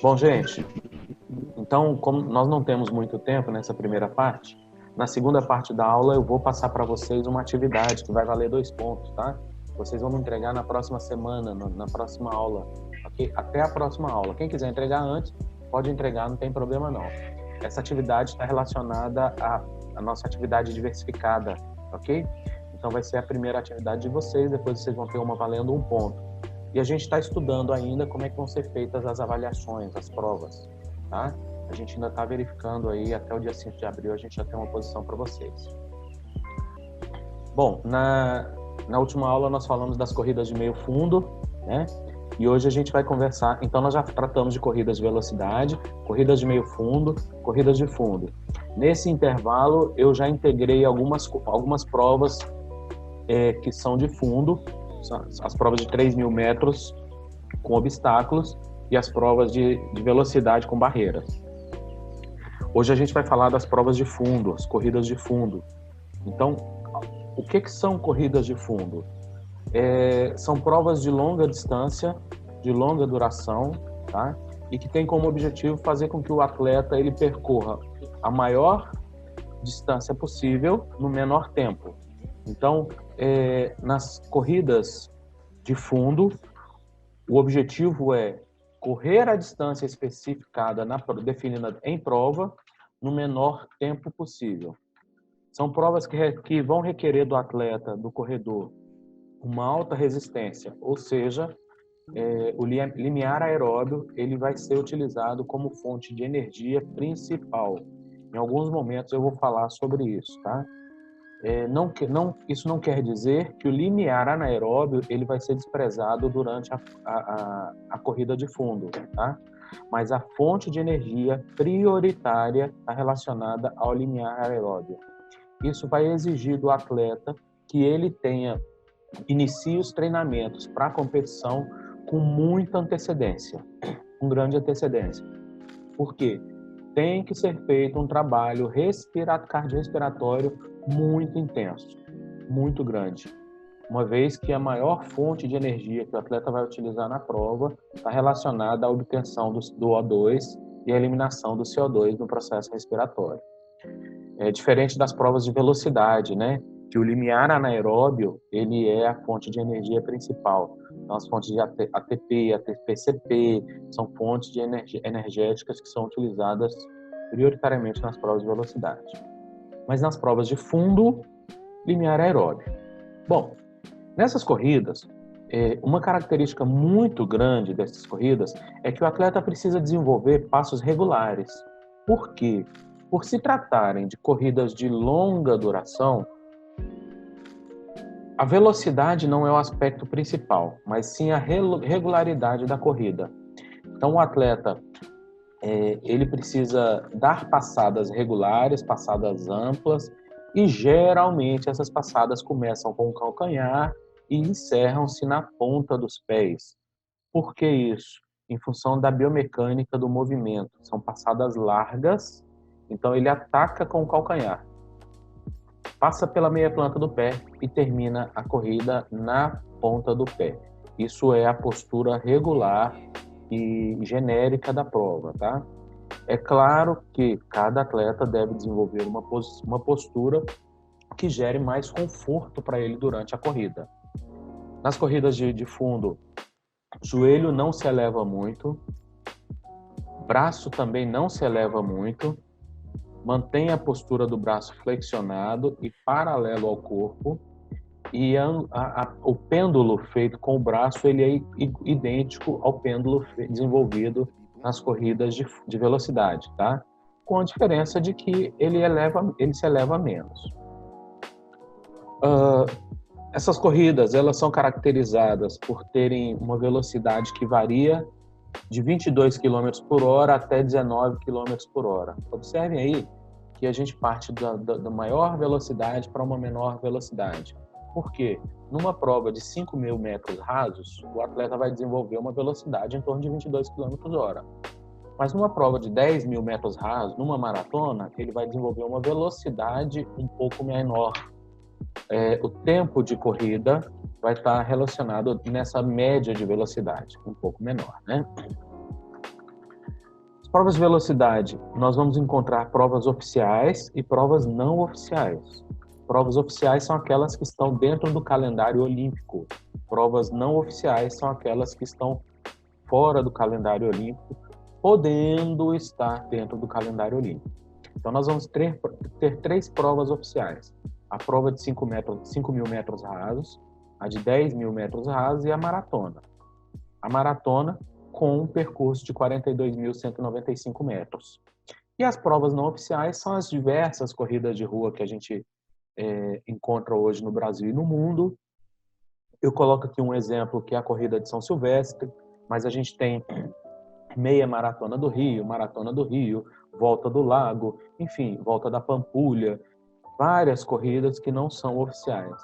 Bom, gente, então, como nós não temos muito tempo nessa primeira parte, na segunda parte da aula eu vou passar para vocês uma atividade que vai valer 2 pontos, tá? Vocês vão me entregar na próxima semana, na próxima aula, ok? Até a próxima aula. Quem quiser entregar antes, pode entregar, não tem problema não. Essa atividade está relacionada à nossa atividade diversificada, ok? Então vai ser a primeira atividade de vocês, depois vocês vão ter uma valendo 1 ponto. E a gente está estudando ainda como é que vão ser feitas as avaliações, as provas, tá? A gente ainda está verificando aí, até o dia 5 de abril a gente já tem uma posição para vocês. Bom, na última aula nós falamos das corridas de meio fundo, né? E hoje a gente vai conversar, então nós já tratamos de corridas de velocidade, corridas de meio fundo, corridas de fundo. Nesse intervalo eu já integrei algumas provas que são de fundo, as provas de 3.000 metros com obstáculos e as provas de velocidade com barreiras. Hoje a gente vai falar das provas de fundo, as corridas de fundo. Então, o que são corridas de fundo? São provas de longa distância, de longa duração, tá? E que tem como objetivo fazer com que o atleta ele percorra a maior distância possível no menor tempo. Então, nas corridas de fundo, o objetivo é correr a distância especificada definida em prova no menor tempo possível. São provas que vão requerer do atleta, do corredor, uma alta resistência, ou seja, o limiar aeróbio ele vai ser utilizado como fonte de energia principal. Em alguns momentos eu vou falar sobre isso, tá? Isso não quer dizer que o limiar anaeróbio ele vai ser desprezado durante a corrida de fundo, tá? Mas a fonte de energia prioritária está relacionada ao limiar aeróbio. Isso vai exigir do atleta que ele inicie os treinamentos para a competição com muita antecedência, com grande antecedência. Por quê? Tem que ser feito um trabalho cardiorrespiratório muito intenso, muito grande, uma vez que a maior fonte de energia que o atleta vai utilizar na prova está relacionada à obtenção do O2 e à eliminação do CO2 no processo respiratório. É diferente das provas de velocidade, né? Que o limiar anaeróbio ele é a fonte de energia principal. Então, as fontes de ATP, ATP-CP são fontes de energéticas que são utilizadas prioritariamente nas provas de velocidade. Mas nas provas de fundo, limiar aeróbio. Bom, nessas corridas, uma característica muito grande dessas corridas é que o atleta precisa desenvolver passos regulares. Por quê? Por se tratarem de corridas de longa duração, a velocidade não é o aspecto principal, mas sim a regularidade da corrida. Então, o atleta ele precisa dar passadas regulares, passadas amplas, e geralmente essas passadas começam com o calcanhar e encerram-se na ponta dos pés. Por que isso? Em função da biomecânica do movimento. São passadas largas, então ele ataca com o calcanhar, passa pela meia planta do pé e termina a corrida na ponta do pé. Isso é a postura regular e genérica da prova, tá? É claro que cada atleta deve desenvolver uma postura que gere mais conforto para ele durante a corrida. Nas corridas de fundo, joelho não se eleva muito, braço também não se eleva muito, mantém a postura do braço flexionado e paralelo ao corpo, e o pêndulo feito com o braço ele é idêntico ao pêndulo desenvolvido nas corridas de velocidade, tá? Com a diferença de que ele se eleva menos. Essas corridas elas são caracterizadas por terem uma velocidade que varia de 22 km por hora até 19 km por hora. Observem aí que a gente parte da maior velocidade para uma menor velocidade. Por quê? Numa prova de 5.000 metros rasos, o atleta vai desenvolver uma velocidade em torno de 22 km por hora. Mas numa prova de 10.000 metros rasos, numa maratona, ele vai desenvolver uma velocidade um pouco menor. O tempo de corrida vai estar relacionado nessa média de velocidade, um pouco menor, né? As provas de velocidade, nós vamos encontrar provas oficiais e provas não oficiais. Provas oficiais são aquelas que estão dentro do calendário olímpico. Provas não oficiais são aquelas que estão fora do calendário olímpico, podendo estar dentro do calendário olímpico. Então, nós vamos ter 3 provas oficiais. A prova de 5 mil metros rasos, a de 10 mil metros rasos e a maratona. A maratona com um percurso de 42.195 metros. E as provas não oficiais são as diversas corridas de rua que a gente encontra hoje no Brasil e no mundo. Eu coloco aqui um exemplo que é a corrida de São Silvestre, mas a gente tem meia maratona do Rio, volta do Lago, enfim, volta da Pampulha, várias corridas que não são oficiais.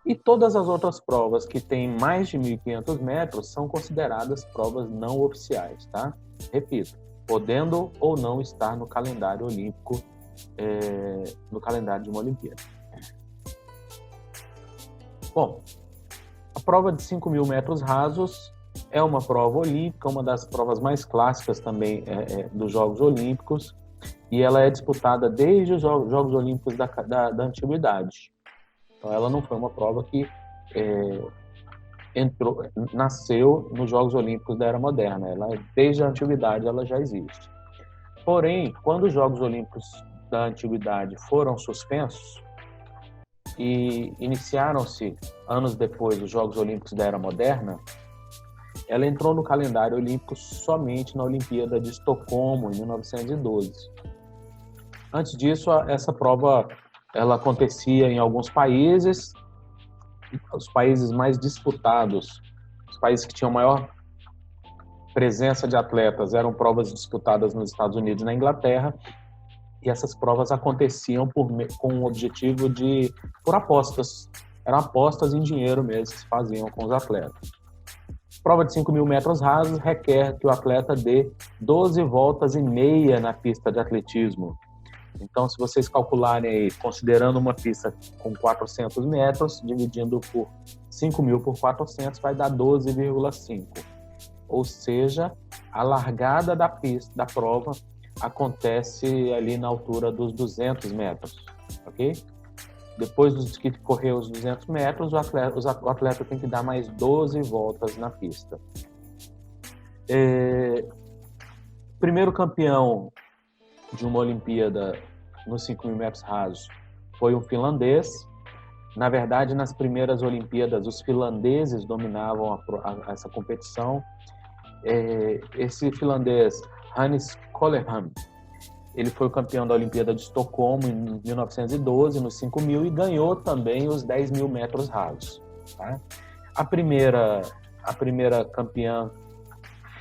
E todas as outras provas que têm mais de 1.500 metros são consideradas provas não oficiais, tá? Repito, podendo ou não estar no calendário olímpico, no calendário de uma Olimpíada. Bom, a prova de 5 mil metros rasos é uma prova olímpica, uma das provas mais clássicas também dos Jogos Olímpicos, e ela é disputada desde os Jogos Olímpicos da Antiguidade. Então, ela não foi uma prova que nasceu nos Jogos Olímpicos da Era Moderna. Desde a Antiguidade ela já existe. Porém, quando os Jogos Olímpicos da Antiguidade foram suspensos e iniciaram-se anos depois os Jogos Olímpicos da Era Moderna, ela entrou no calendário olímpico somente na Olimpíada de Estocolmo, em 1912. Antes disso, essa prova ela acontecia em alguns países. Os países mais disputados, os países que tinham maior presença de atletas, eram provas disputadas nos Estados Unidos e na Inglaterra, e essas provas aconteciam com o objetivo por apostas. Eram apostas em dinheiro mesmo que se faziam com os atletas. Prova de 5 mil metros rasos requer que o atleta dê 12 voltas e meia na pista de atletismo. Então, se vocês calcularem aí, considerando uma pista com 400 metros, dividindo por 5 mil por 400, vai dar 12,5. Ou seja, a largada da pista, da prova, acontece ali na altura dos 200 metros, ok? Depois que correr os 200 metros, o atleta tem que dar mais 12 voltas na pista. Primeiro campeão de uma Olimpíada nos 5 mil metros rasos foi um finlandês. Na verdade, nas primeiras Olimpíadas, os finlandeses dominavam essa competição. Esse finlandês, Hannes Collerham, ele foi o campeão da Olimpíada de Estocolmo em 1912, nos 5 mil, e ganhou também os 10 mil metros rasos. Tá? A primeira campeã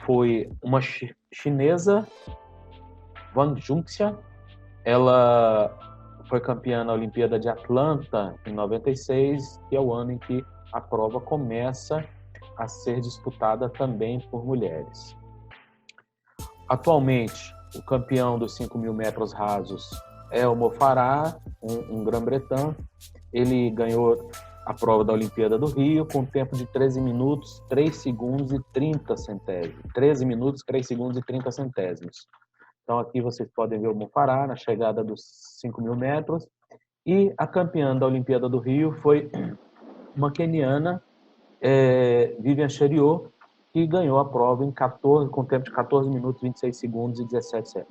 foi uma chinesa, Wang Junxia. Ela foi campeã na Olimpíada de Atlanta em 96, que é o ano em que a prova começa a ser disputada também por mulheres. Atualmente, o campeão dos 5 mil metros rasos é o Mo Farah, um Grã-Bretanha. Ele ganhou a prova da Olimpíada do Rio com um tempo de 13 minutos, 3 segundos e 30 centésimos. 13 minutos, 3 segundos e 30 centésimos. Então, aqui vocês podem ver o Mo Farah na chegada dos 5 mil metros. E a campeã da Olimpíada do Rio foi uma queniana, Vivian Cheruiyot, que ganhou a prova com tempo de 14 minutos, 26 segundos e 17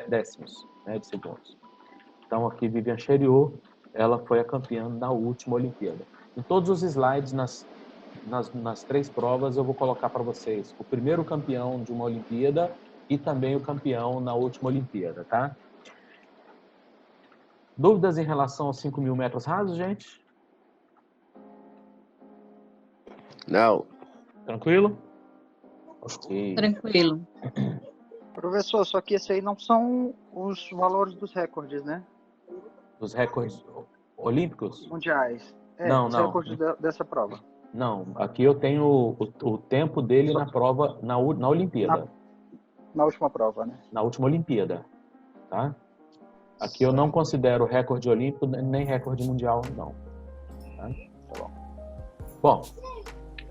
décimos, né, de segundos. Então, aqui, Vivian Cheruiyot, ela foi a campeã da última Olimpíada. Em todos os slides, nas 3 provas, eu vou colocar para vocês o primeiro campeão de uma Olimpíada e também o campeão na última Olimpíada, tá? Dúvidas em relação aos 5 mil metros rasos, gente? Não. Tranquilo? Ok. Tranquilo. Professor, só que esse aí não são os valores dos recordes, né? Dos recordes olímpicos? Mundiais. Não, os não. recordes dessa prova. Não, aqui eu tenho o tempo dele na prova, na Olimpíada. Na última prova, né? Na última Olimpíada, tá? Aqui eu não considero recorde olímpico nem recorde mundial, não. Tá? Bom,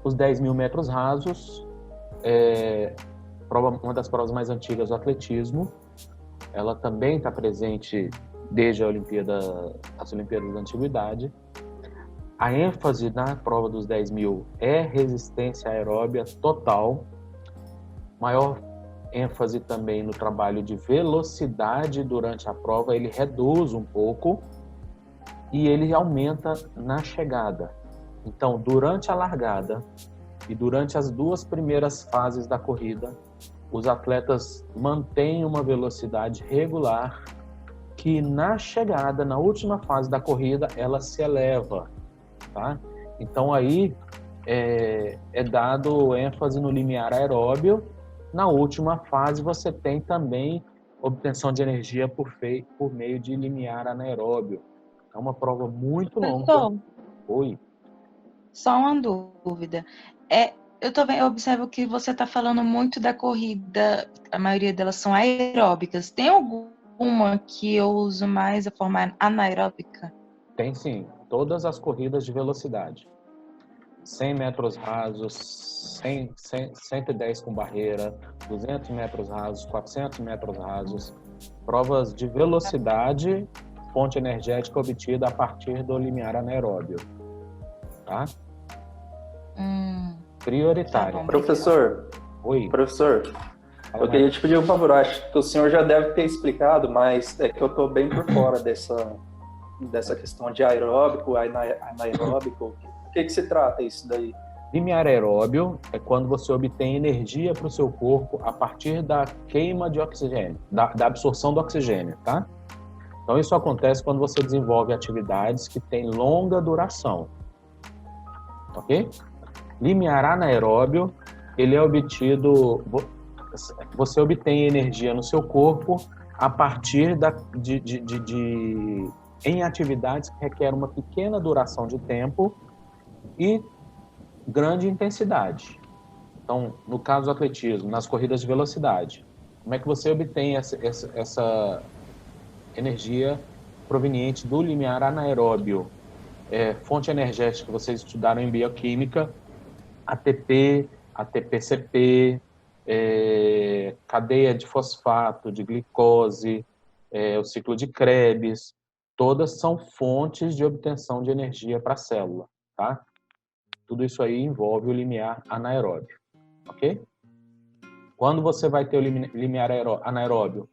os 10 mil metros rasos, uma das provas mais antigas do atletismo. Ela também está presente desde as Olimpíadas da Antiguidade. A ênfase na prova dos 10 mil é resistência aeróbia total. Maior ênfase também no trabalho de velocidade durante a prova. Ele reduz um pouco e ele aumenta na chegada. Então, durante a largada e durante as 2 primeiras fases da corrida, os atletas mantêm uma velocidade regular que na chegada, na última fase da corrida, ela se eleva, tá? Então aí é dado ênfase no limiar aeróbio. Na última fase você tem também obtenção de energia por meio de limiar anaeróbio. É uma prova muito longa. Professor, Oi. só uma dúvida. Eu observo que você está falando muito da corrida, a maioria delas são aeróbicas. Tem alguma que eu uso mais a forma anaeróbica? Tem sim, todas as corridas de velocidade. 100 metros rasos, 110 com barreira, 200 metros rasos, 400 metros rasos. Provas de velocidade, fonte energética obtida a partir do limiar anaeróbio. Tá? Prioritária. Tá bom. Professor, Oi. professor, eu queria te pedir um favor. Acho que o senhor já deve ter explicado, mas é que eu estou bem por fora dessa questão de aeróbico, anaeróbico. O que se trata isso daí? Limiar aeróbio é quando você obtém energia para o seu corpo a partir da queima de oxigênio, da absorção do oxigênio, tá? Então isso acontece quando você desenvolve atividades que têm longa duração, ok? Limiar anaeróbio, ele é obtido, você obtém energia no seu corpo a partir em atividades que requerem uma pequena duração de tempo e grande intensidade. Então, no caso do atletismo, nas corridas de velocidade, como é que você obtém essa energia proveniente do limiar anaeróbio? Fonte energética que vocês estudaram em bioquímica, ATP, ATP-CP, cadeia de fosfato, de glicose, o ciclo de Krebs, todas são fontes de obtenção de energia para a célula, tá? Tudo isso aí envolve o limiar anaeróbio, ok? Quando você vai ter o limiar anaeróbio?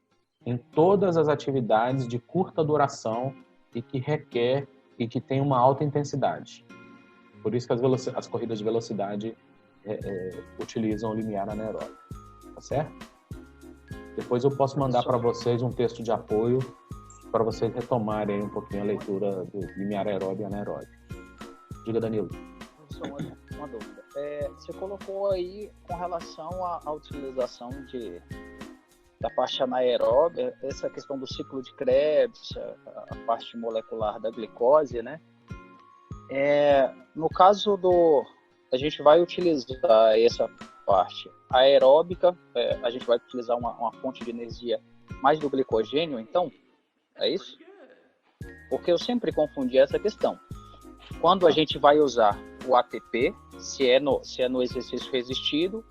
Em todas as atividades de curta duração e que requer e que tem uma alta intensidade. Por isso que as corridas de velocidade utilizam o limiar anaeróbio, tá certo? Depois eu posso mandar para vocês um texto de apoio para vocês retomarem um pouquinho a leitura do limiar aeróbio e anaeróbio. Diga, Danilo. Só uma dúvida. Você colocou aí com relação à utilização da parte anaeróbica, essa questão do ciclo de Krebs, a parte molecular da glicose, né? No caso a gente vai utilizar essa parte aeróbica, a gente vai utilizar uma fonte de energia mais do glicogênio, então? É isso? Porque eu sempre confundi essa questão. Quando a gente vai usar o ATP, se é no exercício resistido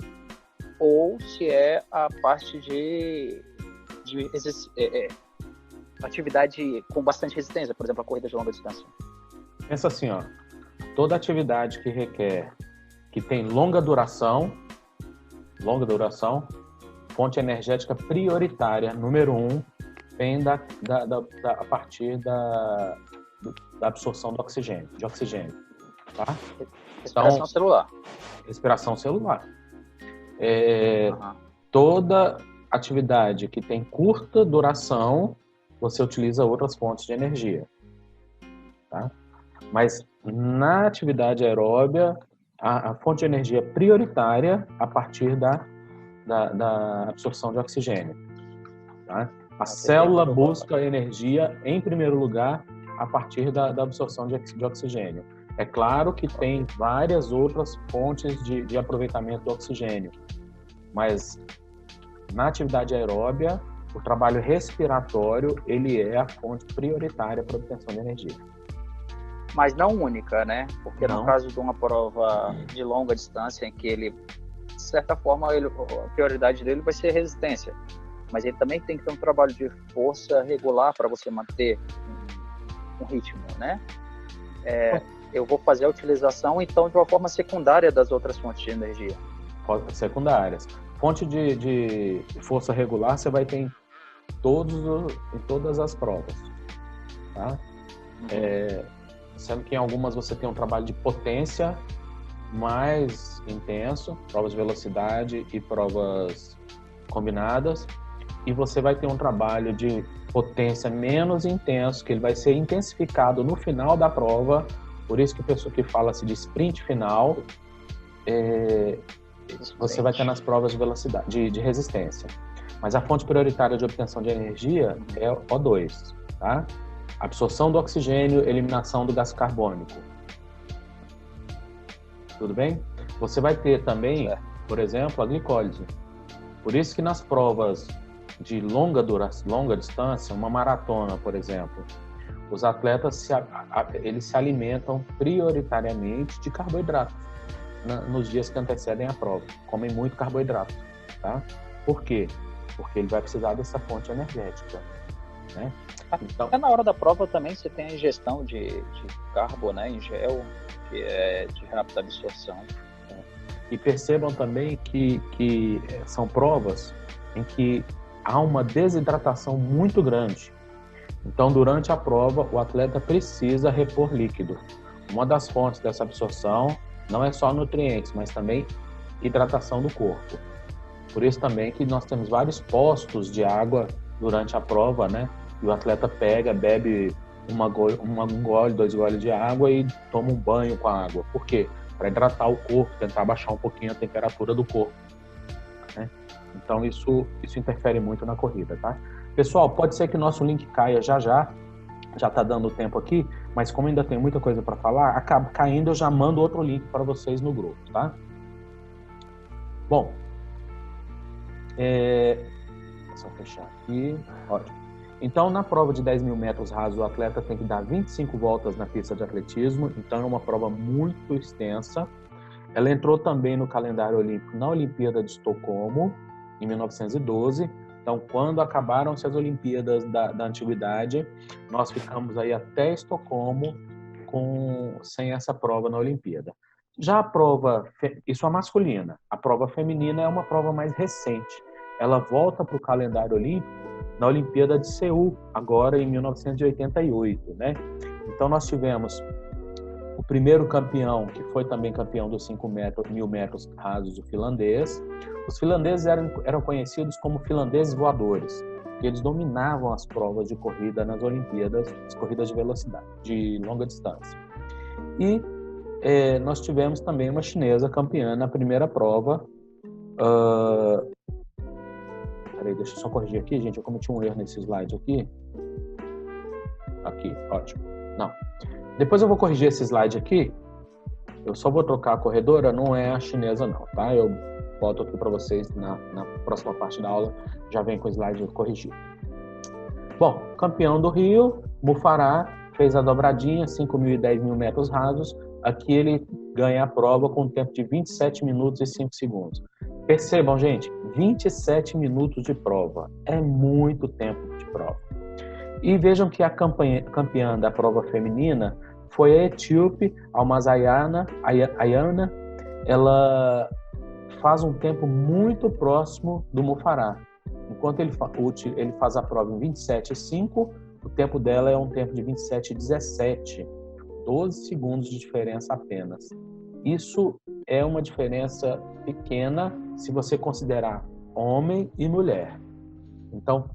ou se é a parte de atividade com bastante resistência, por exemplo, a corrida de longa distância. Pensa assim, ó, toda atividade que tem longa duração, fonte energética prioritária, número 1, vem a partir da absorção de oxigênio, tá? Respiração celular. Respiração celular. Toda atividade que tem curta duração, você utiliza outras fontes de energia, tá? Mas na atividade aeróbia, a fonte de energia prioritária a partir da absorção de oxigênio, tá? A célula busca energia, em primeiro lugar, a partir da absorção de oxigênio. É claro que tem várias outras fontes de aproveitamento do oxigênio, mas na atividade aeróbia, o trabalho respiratório, ele é a fonte prioritária para a obtenção de energia. Mas não única, né? Porque Não. no caso de uma prova de longa distância em que ele certa forma, a prioridade dele vai ser resistência. Mas ele também tem que ter um trabalho de força regular para você manter um ritmo, né? Eu vou fazer a utilização, então, de uma forma secundária das outras fontes de energia. Secundárias. Fonte de força regular você vai ter em todas as provas, tá? Sendo que em algumas você tem um trabalho de potência mais intenso, provas de velocidade e provas combinadas, e você vai ter um trabalho de potência menos intenso, que ele vai ser intensificado no final da prova, por isso que a pessoa que fala-se de sprint final, você vai ter nas provas de velocidade, de resistência. Mas a fonte prioritária de obtenção de energia é O2, tá? Absorção do oxigênio, eliminação do gás carbônico. Tudo bem? Você vai ter também, por exemplo, a glicólise. Por isso que nas provas de longa distância, uma maratona, por exemplo, os atletas eles se alimentam prioritariamente de carboidrato nos dias que antecedem a prova. Comem muito carboidrato, tá? Por quê? Porque ele vai precisar dessa fonte energética, né? Então, na hora da prova também você tem a ingestão de carbo, né, em gel, que é de rápida absorção. E percebam também que são provas em que há uma desidratação muito grande. Então, durante a prova, o atleta precisa repor líquido. Uma das fontes dessa absorção não é só nutrientes, mas também hidratação do corpo. Por isso também que nós temos vários postos de água durante a prova, né? E o atleta pega, bebe um gole, 2 goles de água e toma um banho com a água. Por quê? Para hidratar o corpo, tentar baixar um pouquinho a temperatura do corpo, né? Então isso interfere muito na corrida, tá? Pessoal, pode ser que nosso link caia já está dando tempo aqui, mas como ainda tem muita coisa para falar, acaba caindo, eu já mando outro link para vocês no grupo, tá? Bom, só fechar aqui, ótimo. Então, na prova de 10 mil metros rasos, o atleta tem que dar 25 voltas na pista de atletismo, então é uma prova muito extensa. Ela entrou também no calendário olímpico na Olimpíada de Estocolmo, em 1912. Então, quando acabaram-se as Olimpíadas da Antiguidade, nós ficamos aí até Estocolmo sem essa prova na Olimpíada. Já a prova, isso é masculina, a prova feminina é uma prova mais recente. Ela volta para o calendário olímpico na Olimpíada de Seul, agora em 1988, né? Então, nós tivemos o primeiro campeão, que foi também campeão dos 5.000 metros rasos, o finlandês. Os finlandeses eram conhecidos como finlandeses voadores, porque eles dominavam as provas de corrida nas Olimpíadas, as corridas de velocidade, de longa distância. E nós tivemos também uma chinesa campeã na primeira prova. Peraí, deixa eu só corrigir aqui, gente. Eu cometi um erro nesse slide aqui. Aqui, ótimo. Não. Depois eu vou corrigir esse slide aqui. Eu só vou trocar a corredora, não é a chinesa não, tá? Eu boto aqui para vocês na próxima parte da aula, já vem com o slide corrigido. Bom, campeão do Rio, Mo Farah, fez a dobradinha, 5.000 e 10.000 metros rasos. Aqui ele ganha a prova com um tempo de 27 minutos e 5 segundos. Percebam, gente, 27 minutos de prova. É muito tempo de prova. E vejam que a campeã da prova feminina foi a etíope Almaz Ayana. Ela faz um tempo muito próximo do Mo Farah. Enquanto ele faz a prova em 27,5, o tempo dela é um tempo de 27,17. 12 segundos de diferença apenas. Isso é uma diferença pequena se você considerar homem e mulher. Então,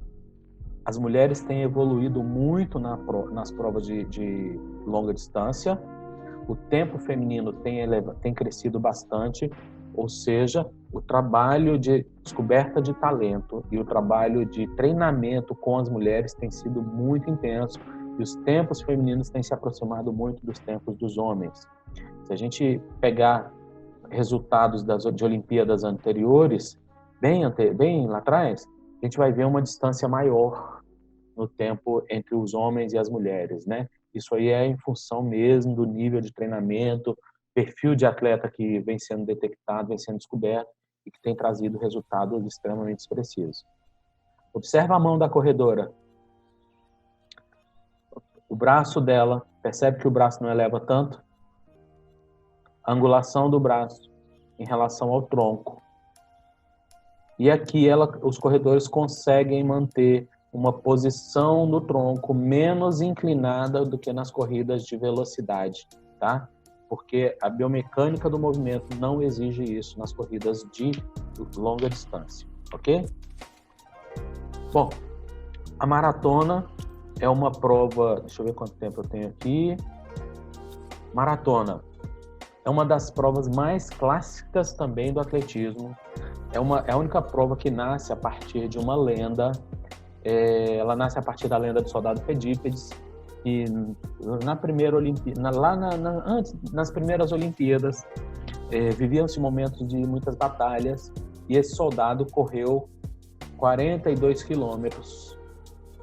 as mulheres têm evoluído muito nas provas de longa distância. O tempo feminino tem crescido bastante, ou seja, o trabalho de descoberta de talento e o trabalho de treinamento com as mulheres tem sido muito intenso e os tempos femininos têm se aproximado muito dos tempos dos homens. Se a gente pegar resultados de Olimpíadas anteriores, bem lá atrás, a gente vai ver uma distância maior no tempo entre os homens e as mulheres, né? Isso aí é em função mesmo do nível de treinamento, perfil de atleta que vem sendo detectado, vem sendo descoberto, e que tem trazido resultados extremamente expressivos. Observa a mão da corredora. O braço dela, percebe que o braço não eleva tanto? A angulação do braço em relação ao tronco. E aqui os corredores conseguem manter uma posição do tronco menos inclinada do que nas corridas de velocidade, tá? Porque a biomecânica do movimento não exige isso nas corridas de longa distância, ok? Bom, a maratona é uma prova, deixa eu ver quanto tempo eu tenho aqui. Maratona é uma das provas mais clássicas também do atletismo. É a única prova que nasce a partir de uma lenda. Ela nasce a partir da lenda do soldado Fedípedes, e na primeira nas primeiras Olimpíadas viviam-se momentos de muitas batalhas, e esse soldado correu 42 quilômetros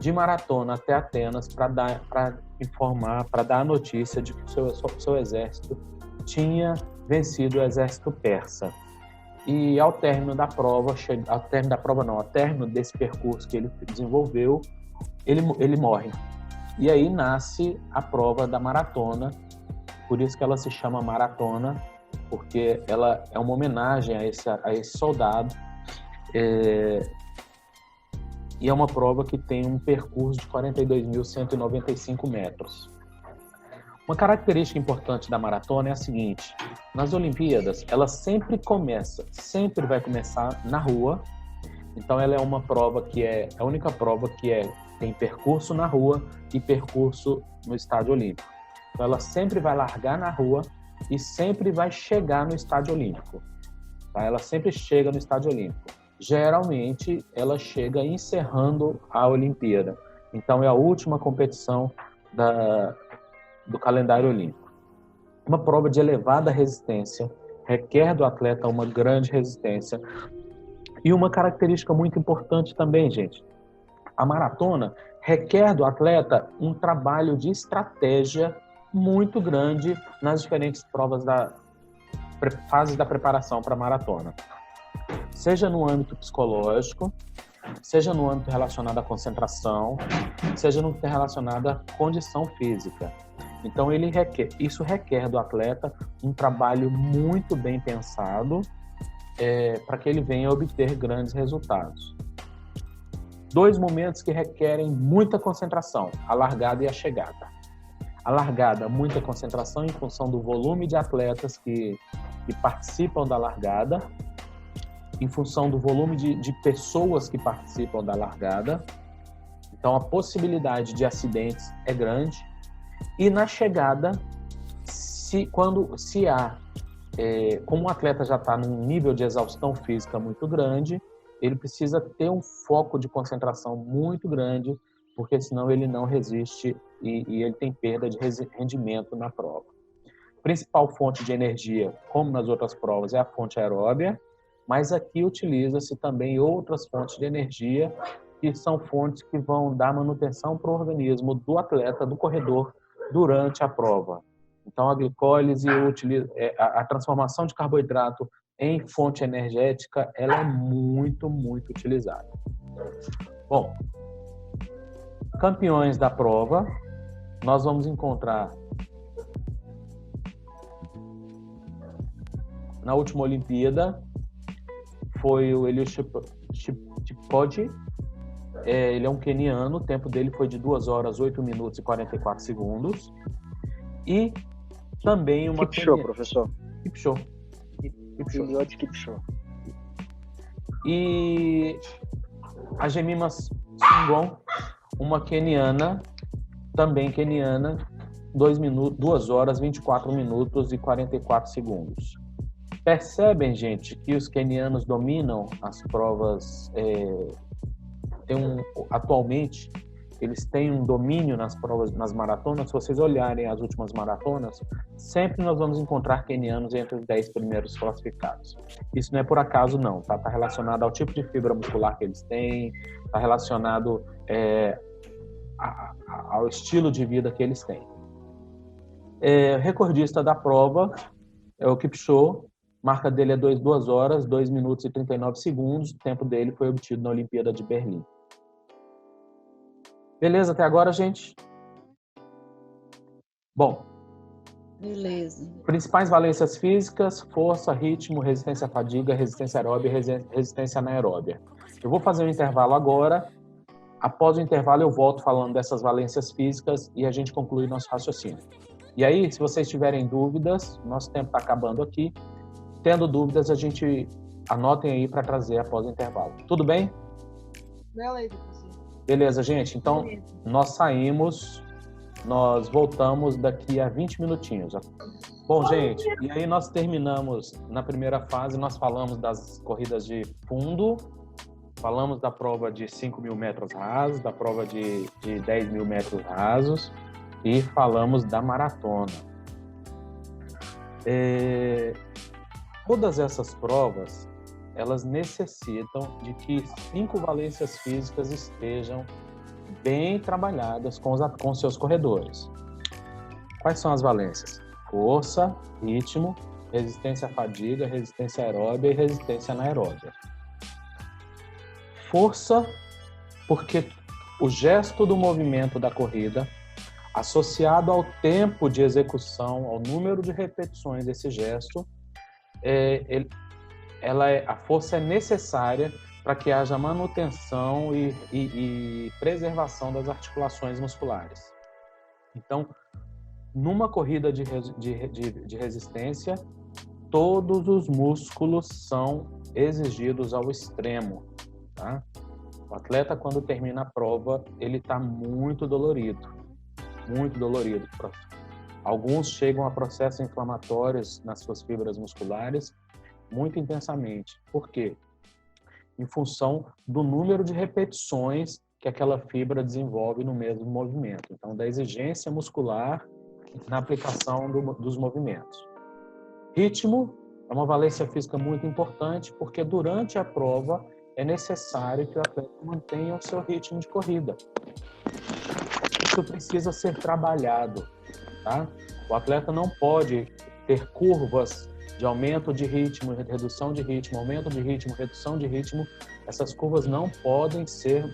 de maratona até Atenas para dar a notícia de que o seu exército tinha vencido o exército persa. E ao término desse percurso que ele desenvolveu, ele morre. E aí nasce a prova da maratona, por isso que ela se chama maratona, porque ela é uma homenagem a esse soldado. E é uma prova que tem um percurso de 42.195 metros. Uma característica importante da maratona é a seguinte: nas Olimpíadas, ela sempre vai começar na rua. Então ela é uma prova que é a única prova que tem percurso na rua e percurso no Estádio Olímpico. Então ela sempre vai largar na rua e sempre vai chegar no Estádio Olímpico. Tá? Ela sempre chega no Estádio Olímpico. Geralmente ela chega encerrando a Olimpíada. Então é a última competição do calendário olímpico. Uma prova de elevada resistência, requer do atleta uma grande resistência. E uma característica muito importante também, gente, a maratona requer do atleta um trabalho de estratégia muito grande nas diferentes provas fases da preparação para a maratona. Seja no âmbito psicológico, seja no âmbito relacionado à concentração, seja no âmbito relacionado à condição física. Então, isso requer do atleta um trabalho muito bem pensado para que ele venha obter grandes resultados. 2 momentos que requerem muita concentração: a largada e a chegada. A largada, muita concentração em função do volume de atletas que participam da largada, em função do volume de pessoas que participam da largada. Então, a possibilidade de acidentes é grande. E na chegada, como um atleta já está num nível de exaustão física muito grande, ele precisa ter um foco de concentração muito grande, porque senão ele não resiste e ele tem perda de rendimento na prova. A principal fonte de energia, como nas outras provas, é a fonte aeróbia, mas aqui utiliza-se também outras fontes de energia, que são fontes que vão dar manutenção para o organismo do atleta, do corredor, durante a prova. Então, a glicólise, a transformação de carboidrato em fonte energética, ela é muito, muito utilizada. Bom, campeões da prova, nós vamos encontrar na última Olimpíada, foi o Eliud Kipchoge. Ele é um queniano, o tempo dele foi de 2 horas, 8 minutos e 44 segundos. E também uma... Kipchoge, professor. Kipchoge. Eliud Kipchoge. E a Jemima Sungong, uma queniana, também queniana, 2 horas, 24 minutos e 44 segundos. Percebem, gente, que os quenianos dominam as provas... atualmente, eles têm um domínio nas provas, nas maratonas. Se vocês olharem as últimas maratonas, sempre nós vamos encontrar quenianos entre os 10 primeiros classificados. Isso não é por acaso, não, tá? Está relacionado ao tipo de fibra muscular que eles têm, está relacionado ao estilo de vida que eles têm. Recordista da prova é o Kipchoge, Marca dele é 2 horas, 2 minutos e 39 segundos. O tempo dele foi obtido na Olimpíada de Berlim. Beleza até agora, gente? Bom. Beleza. Principais valências físicas: força, ritmo, resistência à fadiga, resistência aeróbia e resistência anaeróbia. Eu vou fazer um intervalo agora. Após o intervalo, eu volto falando dessas valências físicas e a gente conclui nosso raciocínio. E aí, se vocês tiverem dúvidas, nosso tempo está acabando aqui. Tendo dúvidas, a gente anotem aí para trazer após o intervalo. Tudo bem? Beleza, professor. Beleza, gente. Então, nós saímos, nós voltamos daqui a 20 minutinhos. Bom, gente, e aí nós terminamos na primeira fase, nós falamos das corridas de fundo, falamos da prova de 5.000 metros rasos, da prova de 10.000 metros rasos e falamos da maratona. Todas essas provas, elas necessitam de que 5 valências físicas estejam bem trabalhadas com seus corredores. Quais são as valências? Força, ritmo, resistência à fadiga, resistência aeróbia e resistência anaeróbia. Força, porque o gesto do movimento da corrida, associado ao tempo de execução, ao número de repetições desse gesto, a força é necessária para que haja manutenção e preservação das articulações musculares. Então, numa corrida de resistência, todos os músculos são exigidos ao extremo. Tá? O atleta, quando termina a prova, ele está muito dolorido. Muito dolorido. Alguns chegam a processos inflamatórios nas suas fibras musculares muito intensamente. Por quê? Em função do número de repetições que aquela fibra desenvolve no mesmo movimento. Então, da exigência muscular na aplicação dos movimentos. Ritmo é uma valência física muito importante porque durante a prova é necessário que o atleta mantenha o seu ritmo de corrida. Isso precisa ser trabalhado, tá? O atleta não pode ter curvas de aumento de ritmo, redução de ritmo, aumento de ritmo, redução de ritmo. Essas curvas não podem ser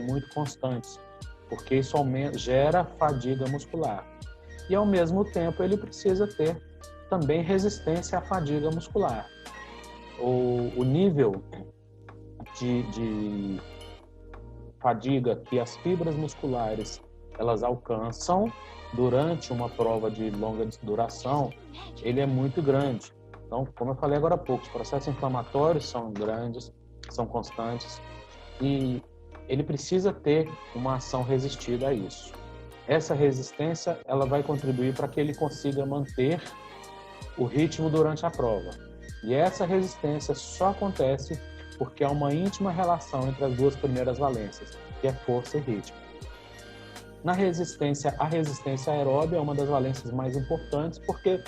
muito constantes, porque isso gera fadiga muscular. E, ao mesmo tempo, ele precisa ter também resistência à fadiga muscular. O nível de fadiga que as fibras musculares elas alcançam durante uma prova de longa duração, ele é muito grande. Então, como eu falei agora há pouco, os processos inflamatórios são grandes, são constantes e ele precisa ter uma ação resistida a isso. Essa resistência ela vai contribuir para que ele consiga manter o ritmo durante a prova. E essa resistência só acontece porque há uma íntima relação entre as duas primeiras valências, que é força e ritmo. Na resistência, a resistência aeróbia é uma das valências mais importantes, porque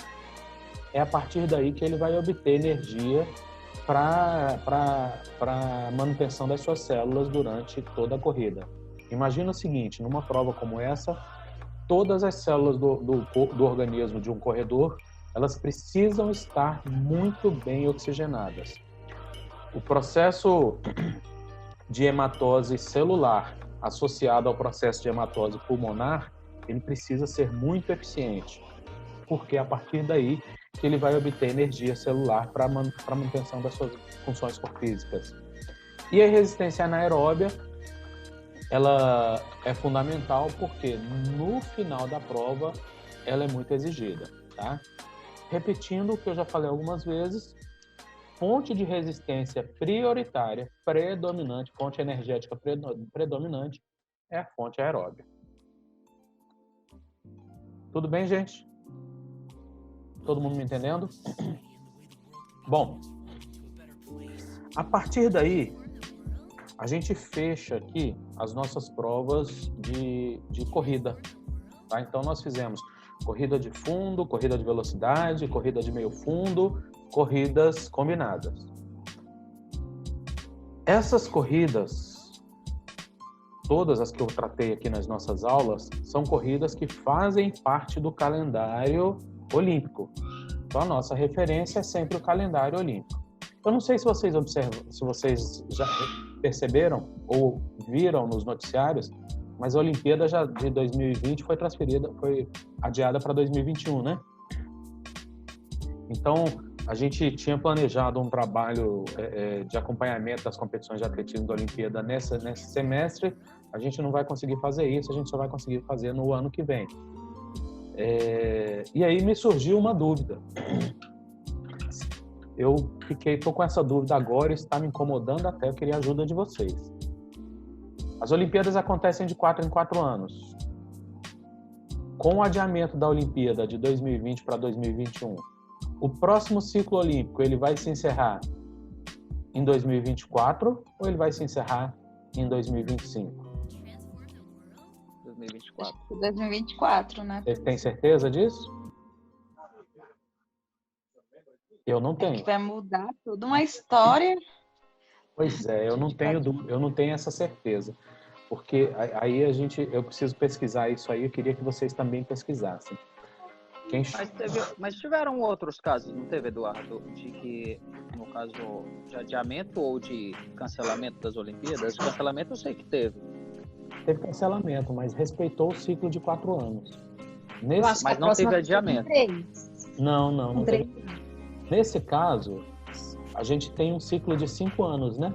é a partir daí que ele vai obter energia para a manutenção das suas células durante toda a corrida. Imagina o seguinte, numa prova como essa, todas as células do organismo de um corredor, elas precisam estar muito bem oxigenadas. O processo de hematose celular associado ao processo de hematose pulmonar, ele precisa ser muito eficiente, porque é a partir daí que ele vai obter energia celular para a manutenção das suas funções físicas. E a resistência anaeróbia, ela é fundamental porque no final da prova ela é muito exigida, tá? Repetindo o que eu já falei algumas vezes, fonte de resistência prioritária, predominante, fonte energética predominante é a fonte aeróbia. Tudo bem, gente? Todo mundo me entendendo? Bom, a partir daí, a gente fecha aqui as nossas provas de corrida. Tá? Então, nós fizemos corrida de fundo, corrida de velocidade, corrida de meio fundo, corridas combinadas. Essas corridas, todas as que eu tratei aqui nas nossas aulas, são corridas que fazem parte do calendário olímpico. Então, a nossa referência é sempre o calendário olímpico. Eu não sei se vocês observam, se vocês já perceberam ou viram nos noticiários, mas a Olimpíada já de 2020 foi adiada para 2021, né? Então, a gente tinha planejado um trabalho de acompanhamento das competições de atletismo da Olimpíada nesse semestre. A gente não vai conseguir fazer isso, a gente só vai conseguir fazer no ano que vem. E aí me surgiu uma dúvida. Tô com essa dúvida agora, isso está me incomodando até, eu queria a ajuda de vocês. As Olimpíadas acontecem de 4 em 4 anos. Com o adiamento da Olimpíada de 2020 para 2021, o próximo ciclo olímpico ele vai se encerrar em 2024 ou ele vai se encerrar em 2025? 2024. 2024, né? Você tem certeza disso? Eu não tenho. Que vai mudar toda uma história. Pois é, eu não tenho essa certeza. Porque aí eu preciso pesquisar isso aí, eu queria que vocês também pesquisassem. Mas tiveram outros casos, não teve, Eduardo, de que, no caso, de adiamento ou de cancelamento das Olimpíadas? Cancelamento eu sei que teve. Teve cancelamento, mas respeitou o ciclo de 4 anos. Mas não teve adiamento. Não teve. Nesse caso, a gente tem um ciclo de 5 anos, né?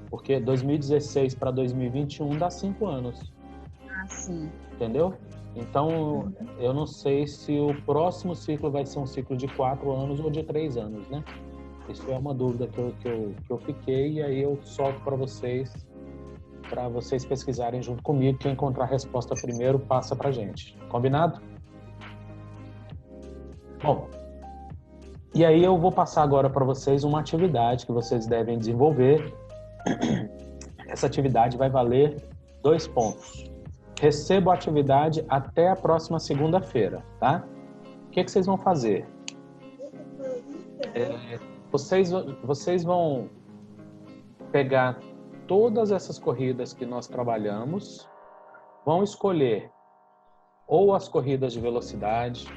Porque 2016 para 2021 dá 5 anos. Ah, sim. Entendeu? Então, eu não sei se o próximo ciclo vai ser um ciclo de 4 anos ou de 3 anos, né? Isso é uma dúvida que eu fiquei, e aí eu solto para vocês pesquisarem junto comigo. Quem encontrar a resposta primeiro, passa pra gente. Combinado? Bom, e aí eu vou passar agora para vocês uma atividade que vocês devem desenvolver. Essa atividade vai valer 2 pontos. Recebo a atividade até a próxima segunda-feira, tá? O que vocês vão fazer? Vocês vão pegar todas essas corridas que nós trabalhamos, vão escolher ou as corridas de velocidade,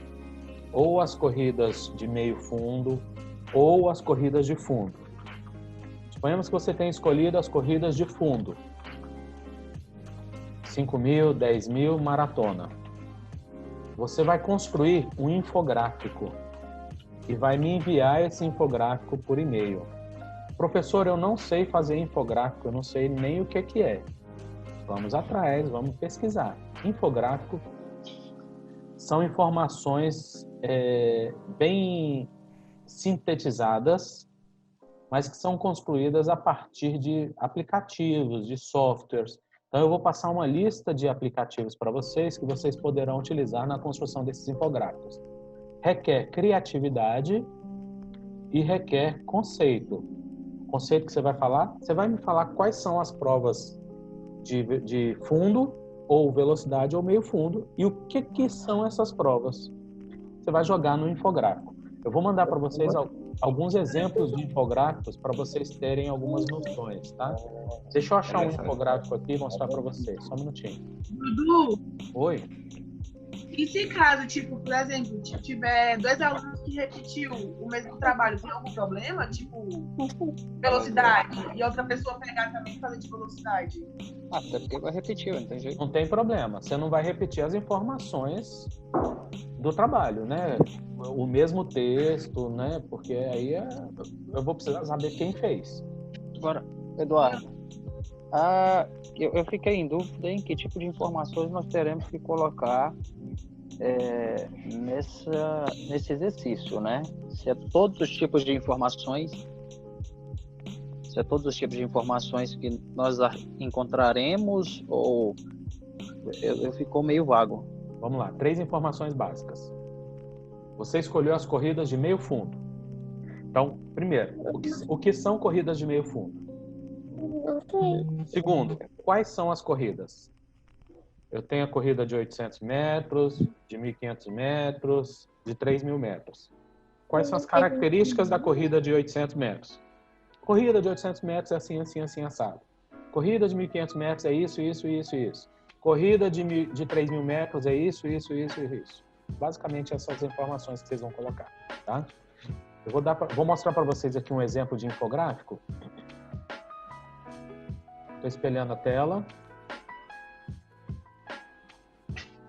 ou as corridas de meio fundo, ou as corridas de fundo. Suponhamos que você tenha escolhido as corridas de fundo. 5.000, 10.000, maratona. Você vai construir um infográfico e vai me enviar esse infográfico por e-mail. Professor, eu não sei fazer infográfico, eu não sei nem o que é. Vamos atrás, vamos pesquisar. Infográfico são informações bem sintetizadas, mas que são construídas a partir de aplicativos, de softwares. Então, eu vou passar uma lista de aplicativos para vocês que vocês poderão utilizar na construção desses infográficos. Requer criatividade e requer conceito. O conceito que você vai falar, você vai me falar quais são as provas de fundo, ou velocidade, ou meio fundo, e o que são essas provas. Você vai jogar no infográfico. Eu vou mandar para vocês alguns exemplos de infográficos para vocês terem algumas noções, tá? Deixa eu achar um infográfico aqui e mostrar para vocês. Só um minutinho. Dudu, Oi? e se caso, tipo, por exemplo, tiver 2 alunos que repetiu o mesmo trabalho, tem algum problema? Tipo, velocidade, e outra pessoa pegar também e fazer de velocidade? Até porque vai repetir, não tem jeito. Não tem problema. Você não vai repetir as informações do trabalho, né? O mesmo texto, né? Porque aí eu vou precisar saber quem fez. Agora, Eduardo, eu fiquei em dúvida em que tipo de informações nós teremos que colocar nesse exercício, né? Se é todos os tipos de informações, que nós encontraremos, ou eu ficou meio vago. Vamos lá, 3 informações básicas. Você escolheu as corridas de meio fundo. Então, primeiro, o que são corridas de meio fundo? Segundo, quais são as corridas? Eu tenho a corrida de 800 metros, de 1.500 metros, de 3.000 metros. Quais são as características da corrida de 800 metros? Corrida de 800 metros é assim, assim, assim, assado. Corrida de 1.500 metros é isso, isso, isso, isso. Corrida de 3.000 metros é isso, isso, isso e isso. Basicamente, essas informações que vocês vão colocar, tá? Eu vou mostrar para vocês aqui um exemplo de infográfico. Estou espelhando a tela.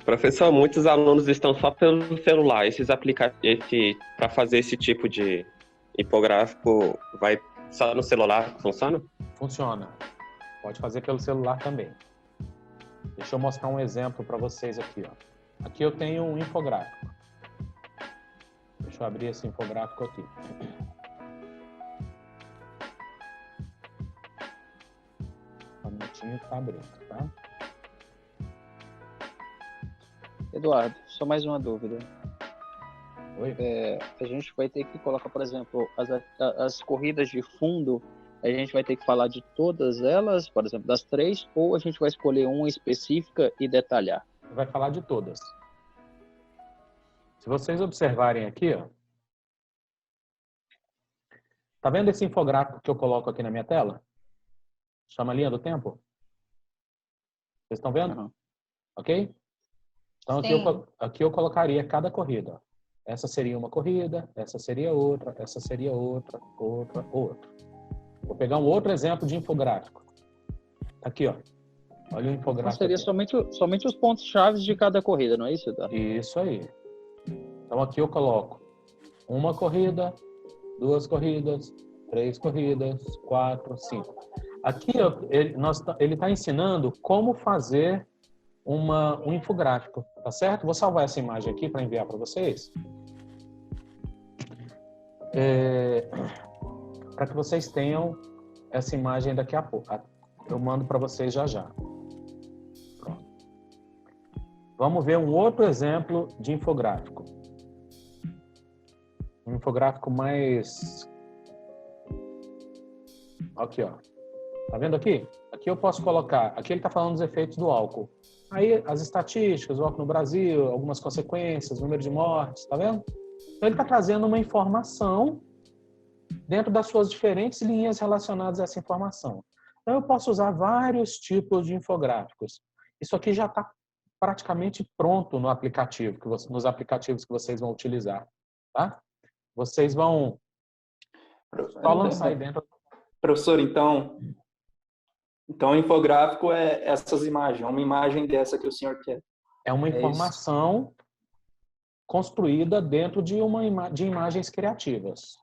Professor, muitos alunos estão só pelo celular. Esses aplicativos, para fazer esse tipo de infográfico, vai só no celular? Funciona? Funciona. Pode fazer pelo celular também. Deixa eu mostrar um exemplo para vocês aqui, ó. Aqui eu tenho um infográfico. Deixa eu abrir esse infográfico aqui. Um minutinho que tá abrindo, tá? Eduardo, só mais uma dúvida. Oi? A gente vai ter que colocar, por exemplo, as corridas de fundo, a gente vai ter que falar de todas elas, por exemplo, das 3, ou a gente vai escolher uma específica e detalhar? Vai falar de todas. Se vocês observarem aqui, ó, tá vendo esse infográfico que eu coloco aqui na minha tela? Chama linha do tempo? Vocês estão vendo? Uhum. Ok? Então aqui eu colocaria cada corrida. Ó. Essa seria uma corrida, essa seria outra, essa seria outra, outra, outra. Vou pegar um outro exemplo de infográfico. Aqui, ó. Olha o infográfico. Então seria somente os pontos-chave de cada corrida, não é isso, Eduardo? Isso aí. Então aqui eu coloco uma corrida, 2 corridas, 3 corridas, 4, 5. Aqui ele está ensinando como fazer um infográfico, tá certo? Vou salvar essa imagem aqui para enviar para vocês. Para que vocês tenham essa imagem daqui a pouco. Eu mando para vocês já já. Pronto. Vamos ver um outro exemplo de infográfico. Um infográfico mais... Aqui, ó. Tá vendo aqui? Aqui eu posso colocar... Aqui ele está falando dos efeitos do álcool. Aí as estatísticas, o álcool no Brasil, algumas consequências, número de mortes, tá vendo? Então ele está trazendo uma informação dentro das suas diferentes linhas relacionadas a essa informação. Então eu posso usar vários tipos de infográficos. Isso aqui já está praticamente pronto no aplicativo, nos aplicativos que vocês vão utilizar, tá? Vocês vão só lançar aí dentro. Professor, então o infográfico é essas imagens, é uma imagem dessa que o senhor quer. É uma informação construída dentro de imagens criativas.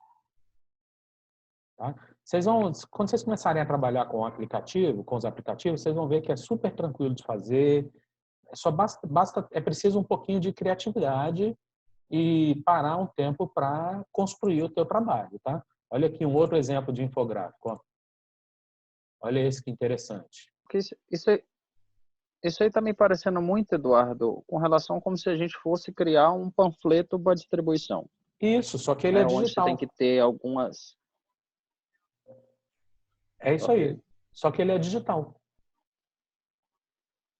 Tá? Quando vocês começarem a trabalhar com os aplicativos, vocês vão ver que é super tranquilo de fazer. É preciso um pouquinho de criatividade e parar um tempo para construir o teu trabalho, tá? Olha aqui um outro exemplo de infográfico. Ó. Olha esse que interessante. Isso aí está me parecendo muito, Eduardo, com relação a como se a gente fosse criar um panfleto para distribuição. Isso, só que ele é digital. Onde você tem que ter algumas... É isso aí, só que ele é digital.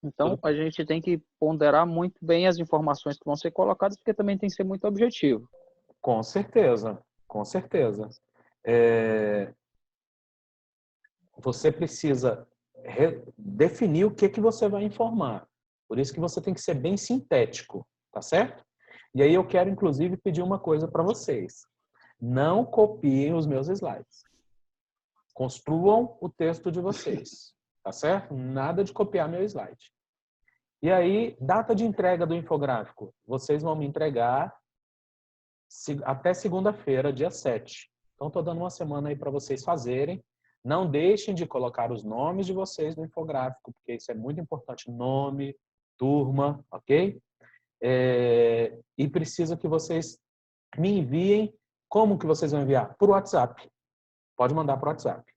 Então, a gente tem que ponderar muito bem as informações que vão ser colocadas, porque também tem que ser muito objetivo. Com certeza, com certeza. Você precisa definir o que você vai informar. Por isso que você tem que ser bem sintético, tá certo? E aí eu quero, inclusive, pedir uma coisa para vocês. Não copiem os meus slides. Construam o texto de vocês, tá certo? Nada de copiar meu slide. E aí, data de entrega do infográfico. Vocês vão me entregar até segunda-feira, dia 7. Então, estou dando uma semana aí para vocês fazerem. Não deixem de colocar os nomes de vocês no infográfico, porque isso é muito importante. Nome, turma, ok? E preciso que vocês me enviem. Como que vocês vão enviar? Por WhatsApp. Pode mandar por WhatsApp.